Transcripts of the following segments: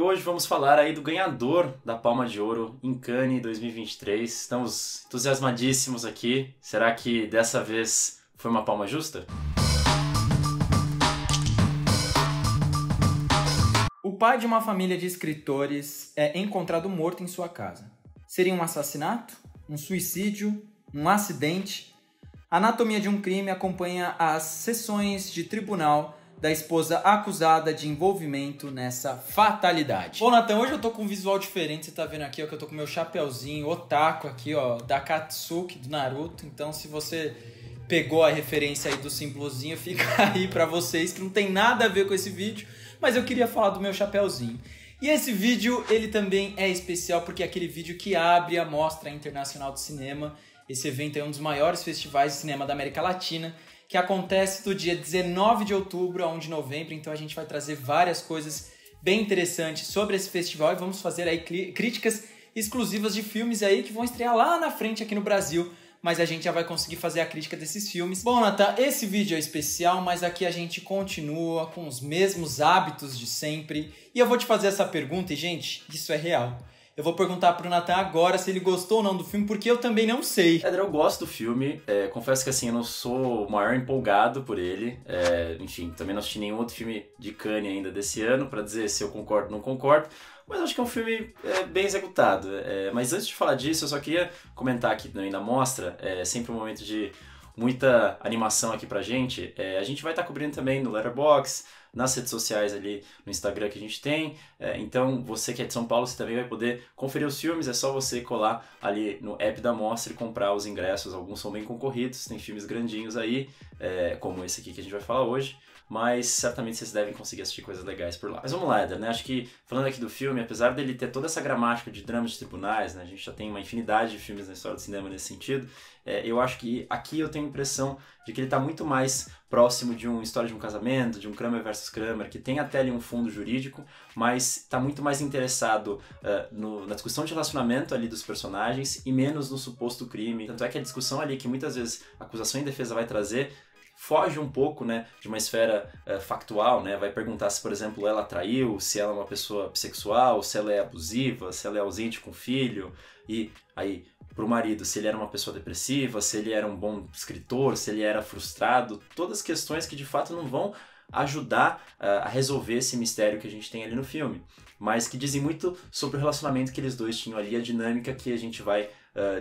hoje vamos falar aí do ganhador da Palma de Ouro em Cannes 2023. Estamos entusiasmadíssimos aqui. Será que dessa vez foi uma palma justa? O pai de uma família de escritores é encontrado morto em sua casa. Seria um assassinato? Um suicídio? Um acidente? A Anatomia de um Crime acompanha as sessões de tribunal da esposa acusada de envolvimento nessa fatalidade. Bom, Nathan, hoje eu tô com um visual diferente. Você tá vendo aqui, ó, que eu tô com meu chapeuzinho otaku aqui, ó, da Katsuki, do Naruto. Então, se você pegou a referência aí do símbolozinho, fica aí pra vocês, que não tem nada a ver com esse vídeo, mas eu queria falar do meu chapeuzinho. E esse vídeo, ele também é especial porque é aquele vídeo que abre a Mostra Internacional de Cinema. Esse evento é um dos maiores festivais de cinema da América Latina, que acontece do dia 19 de outubro a 1 de novembro. Então a gente vai trazer várias coisas bem interessantes sobre esse festival e vamos fazer aí críticas exclusivas de filmes aí que vão estrear lá na frente aqui no Brasil, mas a gente já vai conseguir fazer a crítica desses filmes. Bom, Nathan, esse vídeo é especial, mas aqui a gente continua com os mesmos hábitos de sempre. E eu vou te fazer essa pergunta e, gente, isso é real. Eu vou perguntar pro Nathan agora se ele gostou ou não do filme, porque eu também não sei. Pedro, eu gosto do filme. Confesso que assim, eu não sou o maior empolgado por ele. Enfim, também não assisti nenhum outro filme de Cannes ainda desse ano pra dizer se eu concordo ou não concordo. Mas acho que é um filme bem executado. Mas antes de falar disso, eu só queria comentar aqui também na mostra. É sempre um momento de muita animação aqui pra gente. A gente vai estar cobrindo também no Letterboxd, nas redes sociais ali no Instagram que a gente tem. Então, você que é de São Paulo, você também vai poder conferir os filmes. É só você colar ali no app da Mostra e comprar os ingressos. Alguns são bem concorridos, tem filmes grandinhos aí, como esse aqui que a gente vai falar hoje. Mas certamente vocês devem conseguir assistir coisas legais por lá. Mas vamos lá, Eder, né? Acho que, falando aqui do filme, apesar dele ter toda essa gramática de dramas de tribunais, né? A gente já tem uma infinidade de filmes na história do cinema nesse sentido, eu acho que aqui eu tenho a impressão de que ele está muito mais próximo de uma história de um casamento, de um Kramer versus Kramer, que tem até ali um fundo jurídico, mas está muito mais interessado na discussão de relacionamento ali dos personagens e menos no suposto crime. Tanto é que a discussão ali que muitas vezes a acusação e defesa vai trazer foge um pouco, né, de uma esfera factual, né? Vai perguntar se, por exemplo, ela traiu, se ela é uma pessoa bissexual, se ela é abusiva, se ela é ausente com o filho, e aí pro marido, se ele era uma pessoa depressiva, se ele era um bom escritor, se ele era frustrado, todas questões que de fato não vão ajudar a resolver esse mistério que a gente tem ali no filme, mas que dizem muito sobre o relacionamento que eles dois tinham ali, a dinâmica que a gente vai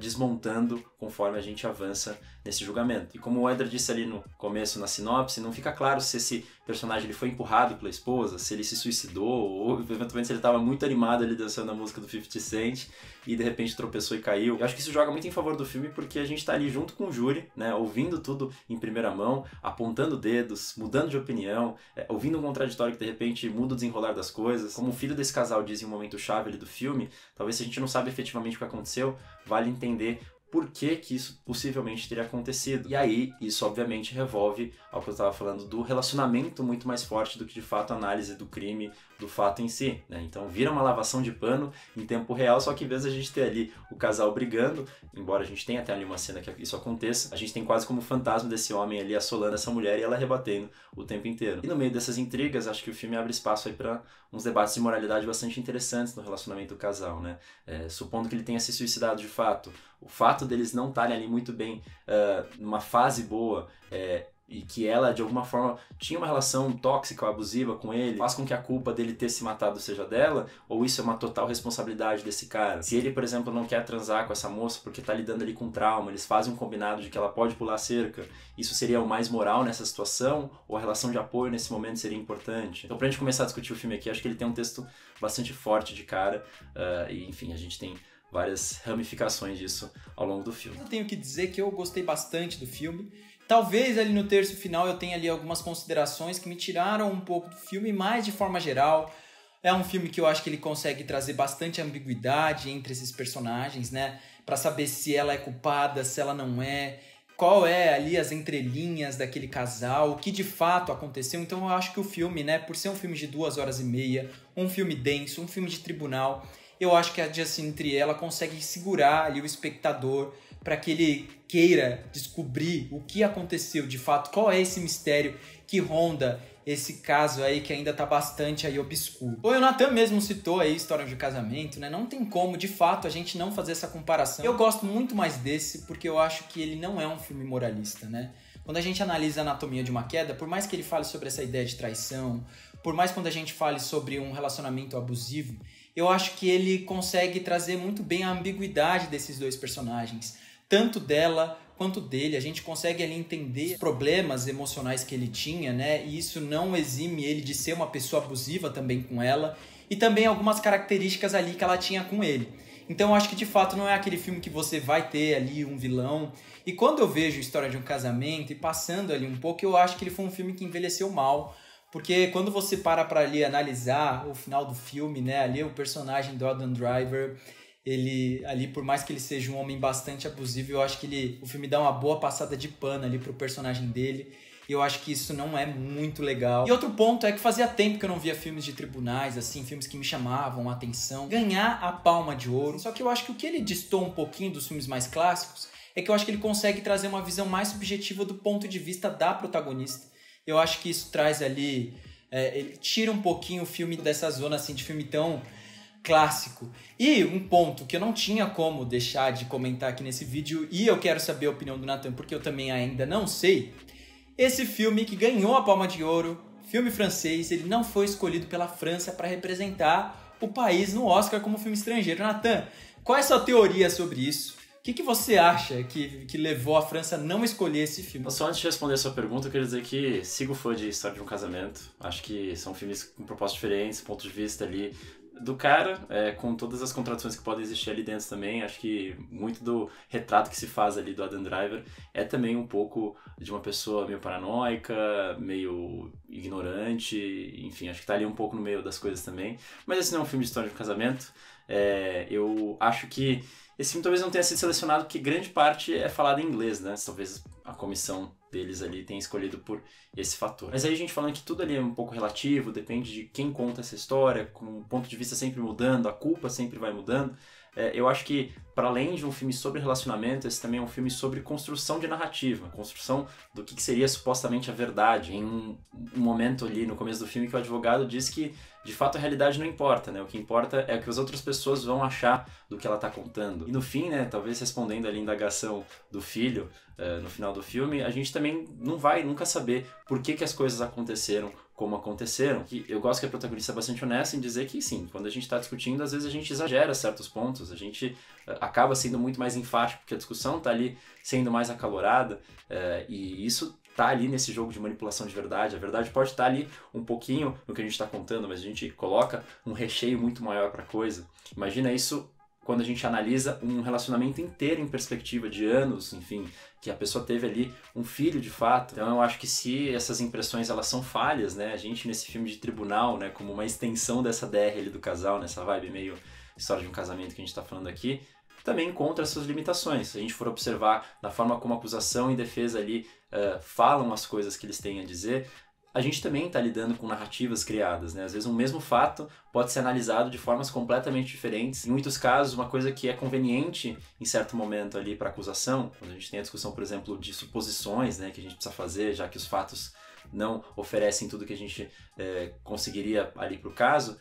desmontando conforme a gente avança nesse julgamento. E como o Eder disse ali no começo, na sinopse, não fica claro se esse personagem ele foi empurrado pela esposa, se ele se suicidou, ou eventualmente se ele estava muito animado ali dançando a música do 50 Cent e de repente tropeçou e caiu. Eu acho que isso joga muito em favor do filme porque a gente está ali junto com o júri, né, ouvindo tudo em primeira mão, apontando dedos, mudando de opinião, ouvindo um contraditório que de repente muda o desenrolar das coisas. Como o filho desse casal diz em um momento chave ali do filme, talvez se a gente não sabe efetivamente o que aconteceu, vale entender por que que isso possivelmente teria acontecido. E aí, isso obviamente revolve ao que eu estava falando do relacionamento muito mais forte do que de fato a análise do crime, do fato em si, né? Então vira uma lavação de pano em tempo real, só que em vez de a gente ter ali o casal brigando, embora a gente tenha até ali uma cena que isso aconteça, a gente tem quase como o fantasma desse homem ali assolando essa mulher e ela rebatendo o tempo inteiro. E no meio dessas intrigas, acho que o filme abre espaço aí para uns debates de moralidade bastante interessantes no relacionamento do casal, né? Supondo que ele tenha se suicidado de fato, o fato deles não estarem ali muito bem numa fase boa, e que ela, de alguma forma, tinha uma relação tóxica ou abusiva com ele, faz com que a culpa dele ter se matado seja dela, ou isso é uma total responsabilidade desse cara? Se ele, por exemplo, não quer transar com essa moça porque tá lidando ali com trauma, eles fazem um combinado de que ela pode pular a cerca, isso seria o mais moral nessa situação? Ou a relação de apoio nesse momento seria importante? Então, pra gente começar a discutir o filme aqui, acho que ele tem um texto bastante forte de cara, e enfim, a gente tem várias ramificações disso ao longo do filme. Eu tenho que dizer que eu gostei bastante do filme. Talvez ali no terço final eu tenha ali algumas considerações que me tiraram um pouco do filme, mas de forma geral é um filme que eu acho que ele consegue trazer bastante ambiguidade entre esses personagens, né? Pra saber se ela é culpada, se ela não é, qual é ali as entrelinhas daquele casal, o que de fato aconteceu. Então eu acho que o filme, né, por ser um filme de 2h30, um filme denso, um filme de tribunal, eu acho que a Justine Triet ela consegue segurar ali o espectador para que ele queira descobrir o que aconteceu de fato, qual é esse mistério que ronda esse caso aí que ainda tá bastante aí obscuro. O Nathan mesmo citou aí História de Casamento, né? Não tem como, de fato, a gente não fazer essa comparação. Eu gosto muito mais desse porque eu acho que ele não é um filme moralista, né? Quando a gente analisa a Anatomia de uma Queda, por mais que ele fale sobre essa ideia de traição, por mais quando a gente fale sobre um relacionamento abusivo, eu acho que ele consegue trazer muito bem a ambiguidade desses dois personagens, tanto dela quanto dele. A gente consegue ali entender os problemas emocionais que ele tinha, né? E isso não exime ele de ser uma pessoa abusiva também com ela, e também algumas características ali que ela tinha com ele. Então eu acho que de fato não é aquele filme que você vai ter ali um vilão. E quando eu vejo História de um Casamento e passando ali um pouco, eu acho que ele foi um filme que envelheceu mal. Porque quando você para ali analisar o final do filme, né? Ali o personagem do Adam Driver, ele ali, por mais que ele seja um homem bastante abusivo, eu acho que o filme dá uma boa passada de pano ali pro personagem dele. E eu acho que isso não é muito legal. E outro ponto é que fazia tempo que eu não via filmes de tribunais, assim, filmes que me chamavam a atenção. Ganhar a Palma de Ouro. Só que eu acho que o que ele distou um pouquinho dos filmes mais clássicos é que eu acho que ele consegue trazer uma visão mais subjetiva do ponto de vista da protagonista. Eu acho que isso traz ali... ele tira um pouquinho o filme dessa zona, assim, de filme tão clássico. E um ponto que eu não tinha como deixar de comentar aqui nesse vídeo, e eu quero saber a opinião do Nathan, porque eu também ainda não sei... Esse filme que ganhou a Palma de Ouro, filme francês, ele não foi escolhido pela França para representar o país no Oscar como filme estrangeiro. Nathan, qual é a sua teoria sobre isso? O que você acha que levou a França a não escolher esse filme? Só antes de responder a sua pergunta, eu queria dizer que sigo fã de História de um Casamento. Acho que são filmes com propostas diferentes, pontos de vista ali do cara, com todas as contradições que podem existir ali dentro também. Acho que muito do retrato que se faz ali do Adam Driver é também um pouco de uma pessoa meio paranoica, meio ignorante, enfim, acho que tá ali um pouco no meio das coisas também. Mas esse não é um filme de História de um Casamento. Eu acho que esse filme talvez não tenha sido selecionado porque grande parte é falado em inglês, né? Talvez a comissão deles ali tenha escolhido por esse fator. Mas aí a gente falando que tudo ali é um pouco relativo, depende de quem conta essa história, com o ponto de vista sempre mudando, a culpa sempre vai mudando. Eu acho que, para além de um filme sobre relacionamento, esse também é um filme sobre construção de narrativa, construção do que seria supostamente a verdade. Em um momento ali no começo do filme que o advogado diz que, de fato, a realidade não importa, né? O que importa é o que as outras pessoas vão achar do que ela está contando. E no fim, né, talvez respondendo ali a indagação do filho, no final do filme, a gente também não vai nunca saber por que as coisas aconteceram como aconteceram. Eu gosto que a protagonista é bastante honesta em dizer que sim, quando a gente está discutindo, às vezes a gente exagera certos pontos, a gente acaba sendo muito mais enfático, porque a discussão está ali sendo mais acalorada, e isso tá ali nesse jogo de manipulação de verdade. A verdade pode estar ali um pouquinho no que a gente está contando, mas a gente coloca um recheio muito maior para a coisa. Imagina isso quando a gente analisa um relacionamento inteiro em perspectiva de anos, enfim, que a pessoa teve ali um filho de fato. Então eu acho que se essas impressões elas são falhas, né, a gente nesse filme de tribunal, né, como uma extensão dessa DR ali do casal, nessa vibe meio História de um Casamento que a gente está falando aqui, também encontra suas limitações. Se a gente for observar da forma como acusação e defesa ali falam as coisas que eles têm a dizer, a gente também está lidando com narrativas criadas, né? Às vezes um mesmo fato pode ser analisado de formas completamente diferentes. Em muitos casos, uma coisa que é conveniente em certo momento ali para acusação, quando a gente tem a discussão, por exemplo, de suposições, né, que a gente precisa fazer, já que os fatos não oferecem tudo que a gente conseguiria ali para o caso,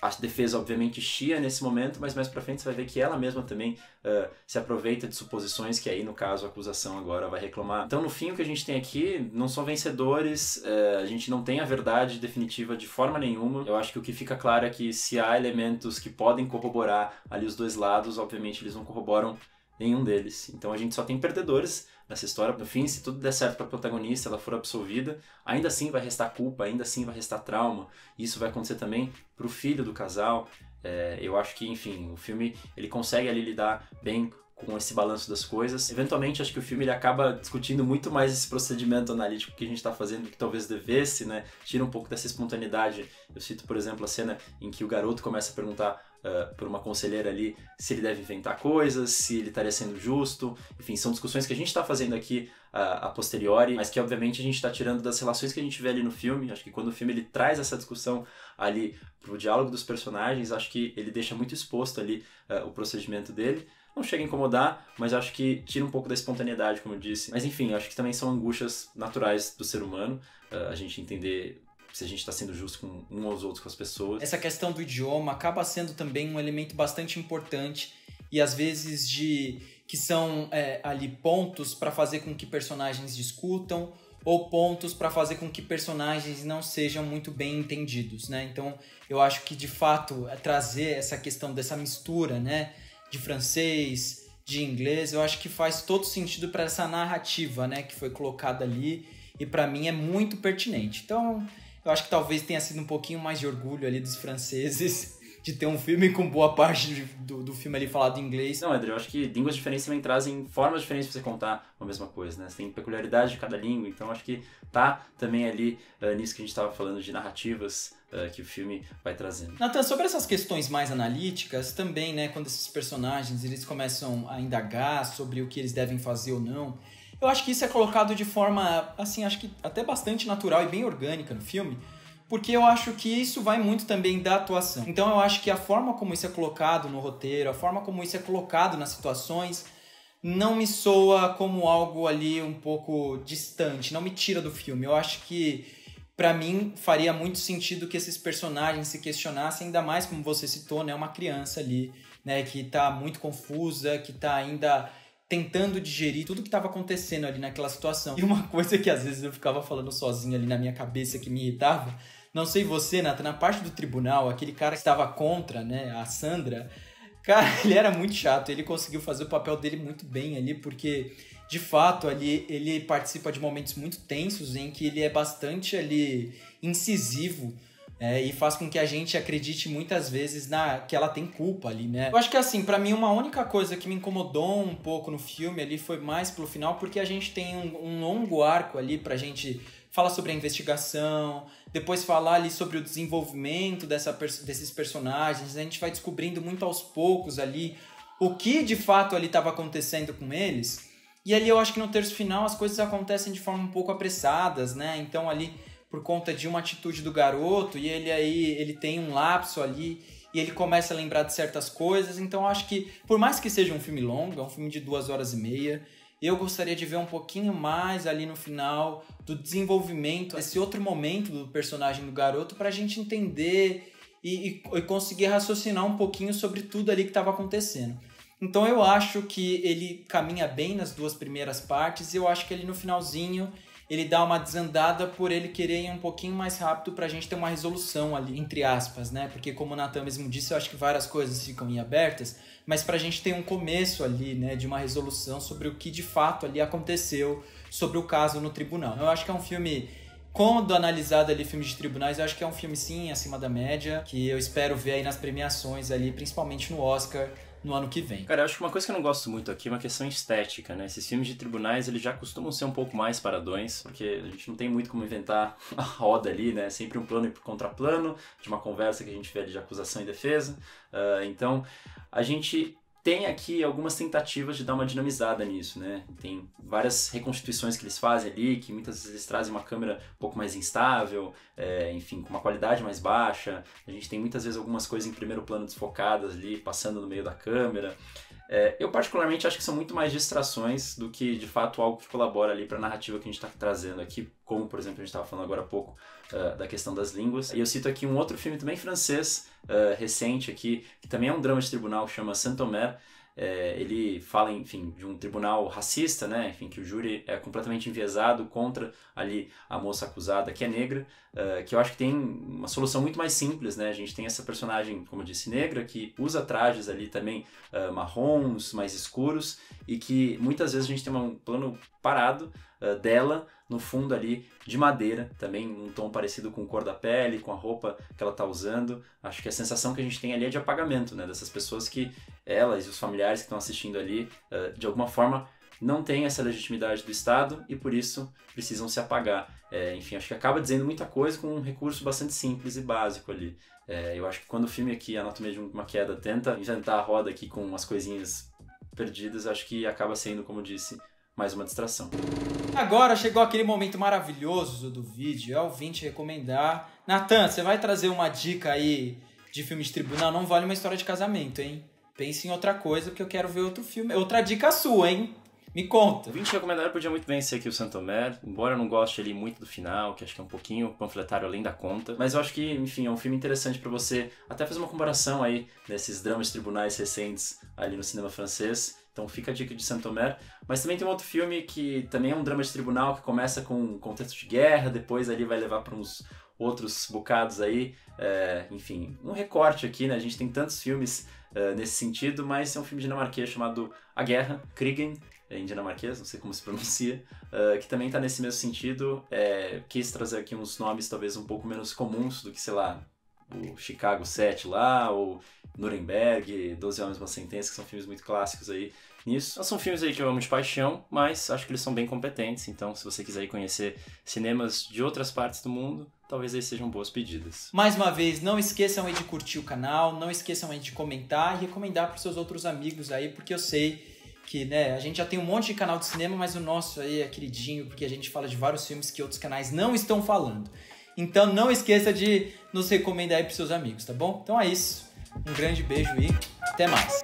a defesa obviamente chia nesse momento, mas mais para frente você vai ver que ela mesma também se aproveita de suposições que aí no caso a acusação agora vai reclamar. Então no fim o que a gente tem aqui não são vencedores, a gente não tem a verdade definitiva de forma nenhuma. Eu acho que o que fica claro é que se há elementos que podem corroborar ali os dois lados, obviamente eles não corroboram nenhum deles. Então a gente só tem perdedores nessa história. No fim, se tudo der certo para a protagonista, ela for absolvida, ainda assim vai restar culpa, ainda assim vai restar trauma. Isso vai acontecer também para o filho do casal. Eu acho que, enfim, o filme ele consegue ali lidar bem com esse balanço das coisas. Eventualmente, acho que o filme ele acaba discutindo muito mais esse procedimento analítico que a gente está fazendo do que talvez devesse, né? Tira um pouco dessa espontaneidade. Eu cito, por exemplo, a cena em que o garoto começa a perguntar por uma conselheira ali se ele deve inventar coisas, se ele estaria sendo justo. Enfim, são discussões que a gente está fazendo aqui a posteriori, mas que obviamente a gente está tirando das relações que a gente vê ali no filme. Acho que quando o filme ele traz essa discussão ali pro diálogo dos personagens, acho que ele deixa muito exposto ali o procedimento dele. não chega a incomodar, mas acho que tira um pouco da espontaneidade, como eu disse. Mas enfim, acho que também são angústias naturais do ser humano, a gente entender se a gente está sendo justo com um aos outros, com as pessoas. Essa questão do idioma acaba sendo também um elemento bastante importante e às vezes que são ali pontos para fazer com que personagens discutam ou pontos para fazer com que personagens não sejam muito bem entendidos, né? Então, eu acho que, de fato, trazer essa questão dessa mistura, né, de francês, de inglês, eu acho que faz todo sentido para essa narrativa, né, que foi colocada ali e, para mim, é muito pertinente. Então, eu acho que talvez tenha sido um pouquinho mais de orgulho ali dos franceses de ter um filme com boa parte do filme ali falado em inglês. Não, André, eu acho que línguas diferentes também trazem formas diferentes pra você contar a mesma coisa, né? Você tem peculiaridade de cada língua, então acho que tá também ali nisso que a gente estava falando de narrativas que o filme vai trazendo. Nathan, sobre essas questões mais analíticas, também, né, quando esses personagens eles começam a indagar sobre o que eles devem fazer ou não, eu acho que isso é colocado de forma, assim, acho que até bastante natural e bem orgânica no filme, porque eu acho que isso vai muito também da atuação. Então eu acho que a forma como isso é colocado no roteiro, a forma como isso é colocado nas situações, não me soa como algo ali um pouco distante, não me tira do filme. Eu acho que, pra mim, faria muito sentido que esses personagens se questionassem, ainda mais como você citou, né, uma criança ali, né, que tá muito confusa, que tá ainda tentando digerir tudo que estava acontecendo ali naquela situação. E uma coisa que às vezes eu ficava falando sozinho ali na minha cabeça que me irritava, não sei você, Nathan, na parte do tribunal, aquele cara que estava contra, né, a Sandra, cara, ele era muito chato, ele conseguiu fazer o papel dele muito bem ali, porque, de fato, ali ele participa de momentos muito tensos em que ele é bastante ali incisivo, e faz com que a gente acredite muitas vezes que ela tem culpa ali, né? Eu acho que, assim, pra mim, uma única coisa que me incomodou um pouco no filme ali foi mais pelo final, porque a gente tem um longo arco ali pra gente falar sobre a investigação, depois falar ali sobre o desenvolvimento desses personagens, a gente vai descobrindo muito aos poucos ali o que de fato ali estava acontecendo com eles, e ali eu acho que no terço final as coisas acontecem de forma um pouco apressadas, né? Então ali por conta de uma atitude do garoto, e ele tem um lapso ali, e ele começa a lembrar de certas coisas, então eu acho que, por mais que seja um filme longo, é um filme de 2h30, eu gostaria de ver um pouquinho mais ali no final do desenvolvimento, esse outro momento do personagem do garoto, pra gente entender e conseguir raciocinar um pouquinho sobre tudo ali que estava acontecendo. Então eu acho que ele caminha bem nas duas primeiras partes, e eu acho que ele no finalzinho ele dá uma desandada por ele querer ir um pouquinho mais rápido pra gente ter uma resolução ali, entre aspas, né? Porque como o Nathan mesmo disse, eu acho que várias coisas ficam em abertas, mas pra gente ter um começo ali, né, de uma resolução sobre o que de fato ali aconteceu, sobre o caso no tribunal. Eu acho que é um filme, quando analisado ali filmes de tribunais, eu acho que é um filme sim acima da média, que eu espero ver aí nas premiações ali, principalmente no Oscar, no ano que vem. Cara, eu acho que uma coisa que eu não gosto muito aqui é uma questão estética, né? Esses filmes de tribunais, eles já costumam ser um pouco mais paradões, porque a gente não tem muito como inventar a roda ali, né? Sempre um plano e contraplano de uma conversa que a gente vê ali de acusação e defesa. Então, a gente tem aqui algumas tentativas de dar uma dinamizada nisso, né? Tem várias reconstituições que eles fazem ali, que muitas vezes eles trazem uma câmera um pouco mais instável, enfim, com uma qualidade mais baixa. A gente tem muitas vezes algumas coisas em primeiro plano desfocadas ali, passando no meio da câmera. Eu particularmente acho que são muito mais distrações do que, de fato, algo que colabora ali para a narrativa que a gente está trazendo aqui, como, por exemplo, a gente estava falando agora há pouco da questão das línguas. E eu cito aqui um outro filme também francês, recente aqui, que também é um drama de tribunal, que chama Saint-Omer. Ele fala, enfim, de um tribunal racista, né? Enfim, que o júri é completamente enviesado contra ali a moça acusada, que é negra, que eu acho que tem uma solução muito mais simples, né? A gente tem essa personagem, como eu disse, negra, que usa trajes ali também marrons, mais escuros, e que muitas vezes a gente tem um plano parado dela no fundo ali de madeira, também um tom parecido com a cor da pele, com a roupa que ela está usando. Acho que a sensação que a gente tem ali é de apagamento, né? Dessas pessoas que elas e os familiares que estão assistindo ali, de alguma forma, não têm essa legitimidade do Estado e por isso precisam se apagar. Enfim, acho que acaba dizendo muita coisa com um recurso bastante simples e básico ali. Eu acho que quando o filme aqui, Anatomia de uma Queda, tenta inventar a roda aqui com umas coisinhas perdidas, acho que acaba sendo, como eu disse, mais uma distração. Agora chegou aquele momento maravilhoso do vídeo, eu vim te recomendar. Nathan, você vai trazer uma dica aí de filme de tribunal? Não vale uma história de casamento, hein? pense em outra coisa, porque eu quero ver outro filme. Outra dica sua, hein? Me conta. O 20 recomendário podia muito bem ser aqui o Santomer, embora eu não goste ali muito do final, que acho que é um pouquinho panfletário além da conta. Mas eu acho que, enfim, é um filme interessante pra você até fazer uma comparação aí desses dramas de tribunais recentes ali no cinema francês. Então fica a dica de Santomer. Mas também tem um outro filme que também é um drama de tribunal, que começa com um contexto de guerra, depois ali vai levar para uns outros bocados aí. Enfim, um recorte aqui, né? A gente tem tantos filmes nesse sentido, mas é um filme dinamarquês chamado A Guerra, Krigen, em dinamarquês, não sei como se pronuncia, que também está nesse mesmo sentido. Quis trazer aqui uns nomes talvez um pouco menos comuns do que, sei lá, o Chicago 7 lá, ou Nuremberg, 12 Homens e uma Sentença, que são filmes muito clássicos aí nisso. São filmes aí que eu amo de paixão, mas acho que eles são bem competentes, então se você quiser ir conhecer cinemas de outras partes do mundo, talvez aí sejam boas pedidas. Mais uma vez, não esqueçam aí de curtir o canal, não esqueçam aí de comentar e recomendar para os seus outros amigos aí, porque eu sei que, né, a gente já tem um monte de canal de cinema, mas o nosso aí é queridinho, porque a gente fala de vários filmes que outros canais não estão falando. Então não esqueça de nos recomendar aí para os seus amigos, tá bom? Então é isso. Um grande beijo e até mais.